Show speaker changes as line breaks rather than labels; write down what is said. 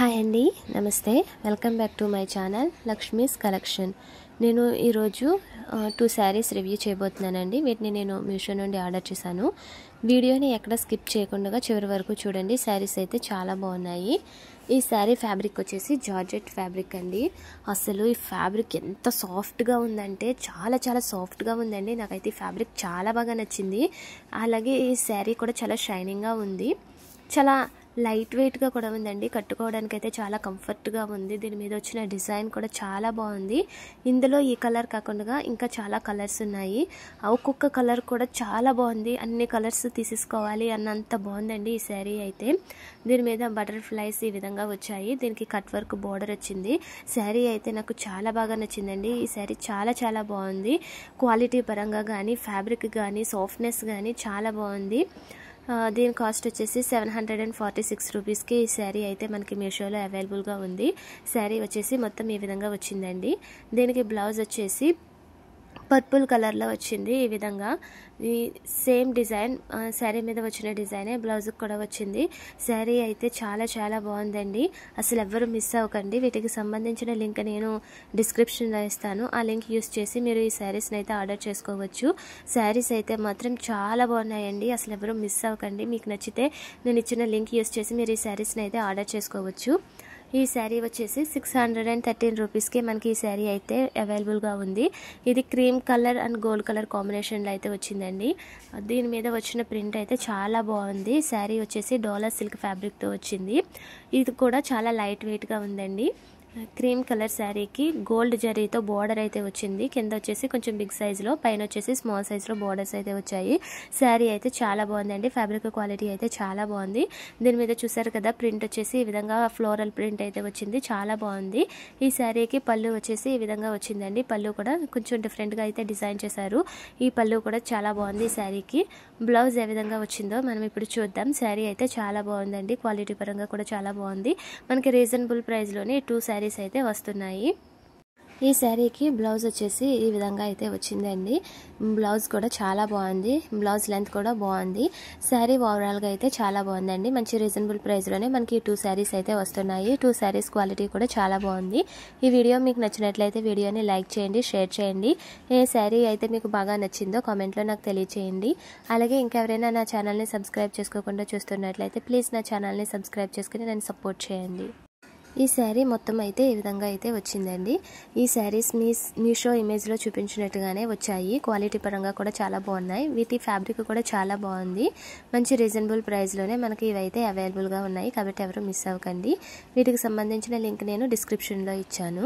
Hi అండి, నమస్తే. Welcome back to my channel Lakshmi's collection. నేను ఈరోజు 2 శారీస్ రివ్యూ చేయబోతున్నానండి. వీటిని నేను మీషో నుండి ఆర్డర్ చేశాను. వీడియోని ఎక్కడ స్కిప్ చేయకుండా చివరి వరకు చూడండి. శారీస్ అయితే చాలా బాగున్నాయి. ఈ శారీ ఫ్యాబ్రిక్ వచ్చేసి జార్జెట్ ఫ్యాబ్రిక్ అండి. అసలు ఈ ఫ్యాబ్రిక్ ఎంత సాఫ్ట్గా ఉందంటే చాలా చాలా సాఫ్ట్గా ఉందండి. నాకైతే ఈ ఫ్యాబ్రిక్ చాలా బాగా నచ్చింది. అలాగే ఈ శారీ కూడా చాలా షైనింగ్గా ఉంది. చాలా లైట్ వెయిట్గా కూడా ఉందండి. కట్టుకోవడానికి అయితే చాలా కంఫర్ట్గా ఉంది. దీని మీద వచ్చిన డిజైన్ కూడా చాలా బాగుంది. ఇందులో ఈ కలర్ కాకుండా ఇంకా చాలా కలర్స్ ఉన్నాయి. ఒక్కొక్క కలర్ కూడా చాలా బాగుంది. అన్ని కలర్స్ తీసేసుకోవాలి అన్నంత బాగుందండి ఈ శారీ అయితే. దీని మీద బటర్ఫ్లైస్ ఈ విధంగా వచ్చాయి. దీనికి కట్ వర్క్ బోర్డర్ వచ్చింది. శారీ అయితే నాకు చాలా బాగా నచ్చిందండి. ఈ శారీ చాలా చాలా బాగుంది. క్వాలిటీ పరంగా కానీ ఫ్యాబ్రిక్ కానీ సాఫ్ట్నెస్ కానీ చాలా బాగుంది. దీని కాస్ట్ వచ్చేసి 746 రూపీస్కి ఈ శారీ అయితే మనకి మీషోలో అవైలబుల్గా ఉంది. శారీ వచ్చేసి మొత్తం ఈ విధంగా వచ్చిందండి. దీనికి బ్లౌజ్ వచ్చేసి పర్పుల్ కలర్లో వచ్చింది. ఈ విధంగా ఈ సేమ్ డిజైన్ శారీ మీద వచ్చిన డిజైనే బ్లౌజ్కి కూడా వచ్చింది. శారీ అయితే చాలా చాలా బాగుందండి. అసలు ఎవ్వరు మిస్ అవ్వకండి. వీటికి సంబంధించిన లింక్ నేను డిస్క్రిప్షన్లో ఇస్తాను. ఆ లింక్ యూస్ చేసి మీరు ఈ శారీస్ని అయితే ఆర్డర్ చేసుకోవచ్చు. శారీస్ అయితే మాత్రం చాలా బాగున్నాయండి. అసలు ఎవరు మిస్ అవ్వకండి. మీకు నచ్చితే నేను ఇచ్చిన లింక్ యూస్ చేసి మీరు ఈ శారీస్ని అయితే ఆర్డర్ చేసుకోవచ్చు. ఈ శారీ వచ్చేసి 613 రూపీస్కి మనకి ఈ శారీ అయితే అవైలబుల్గా ఉంది. ఇది cream colour and gold colour కాంబినేషన్లో అయితే వచ్చిందండి. దీని మీద వచ్చిన ప్రింట్ అయితే చాలా బాగుంది. శారీ వచ్చేసి డోలా సిల్క్ ఫ్యాబ్రిక్తో వచ్చింది. ఇది కూడా చాలా లైట్ వెయిట్గా ఉందండి. క్రీమ్ కలర్ శారీకి గోల్డ్ జరీతో బోర్డర్ అయితే వచ్చింది. కింద వచ్చేసి కొంచెం బిగ్ సైజులో, పైన వచ్చేసి స్మాల్ సైజులో బోర్డర్స్ అయితే వచ్చాయి. శారీ అయితే చాలా బాగుందండి. ఫ్యాబ్రిక్ క్వాలిటీ అయితే చాలా బాగుంది. దీని మీద చూసారు కదా, ప్రింట్ వచ్చేసి ఈ విధంగా ఫ్లోరల్ ప్రింట్ అయితే వచ్చింది. చాలా బాగుంది. ఈ శారీకి పళ్ళు వచ్చేసి ఈ విధంగా వచ్చిందండి. పళ్ళు కూడా కొంచెం డిఫరెంట్గా అయితే డిజైన్ చేశారు. ఈ పళ్ళు కూడా చాలా బాగుంది. ఈ శారీకి బ్లౌజ్ ఏ విధంగా వచ్చిందో మనం ఇప్పుడు చూద్దాం. శారీ అయితే చాలా బాగుందండి. క్వాలిటీ పరంగా కూడా చాలా బాగుంది. మనకి రీజనబుల్ ప్రైస్లోనే 2 శారీస్ అయితే వస్తున్నాయి. ఈ శారీకి బ్లౌజ్ వచ్చేసి ఈ విధంగా అయితే వచ్చిందండి. బ్లౌజ్ కూడా చాలా బాగుంది. బ్లౌజ్ లెంత్ కూడా బాగుంది. శారీ ఓవరాల్గా అయితే చాలా బాగుందండి. మంచి రీజనబుల్ ప్రైస్లోనే మనకి 2 శారీస్ అయితే వస్తున్నాయి. 2 శారీస్ క్వాలిటీ కూడా చాలా బాగుంది. ఈ వీడియో మీకు నచ్చినట్లయితే వీడియోని లైక్ చేయండి, షేర్ చేయండి. ఏ శారీ అయితే మీకు బాగా నచ్చిందో కామెంట్లో నాకు తెలియచేయండి. అలాగే ఇంకెవరైనా నా ఛానల్ని సబ్స్క్రైబ్ చేసుకోకుండా చూస్తున్నట్లయితే ప్లీజ్ నా ఛానల్ని సబ్స్క్రైబ్ చేసుకుని నన్ను సపోర్ట్ చేయండి. ఈ శారీ మొత్తం అయితే ఈ విధంగా అయితే వచ్చిందండి. ఈ శారీస్ మీషో ఇమేజ్లో చూపించినట్టుగానే వచ్చాయి. క్వాలిటీ పరంగా కూడా చాలా బాగున్నాయి. వీటి ఫ్యాబ్రిక్ కూడా చాలా బాగుంది. మంచి రీజనబుల్ ప్రైస్లోనే మనకి ఇవైతే అవైలబుల్గా ఉన్నాయి. కాబట్టి ఎవరు మిస్ అవ్వకండి. వీటికి సంబంధించిన లింక్ నేను డిస్క్రిప్షన్లో ఇచ్చాను.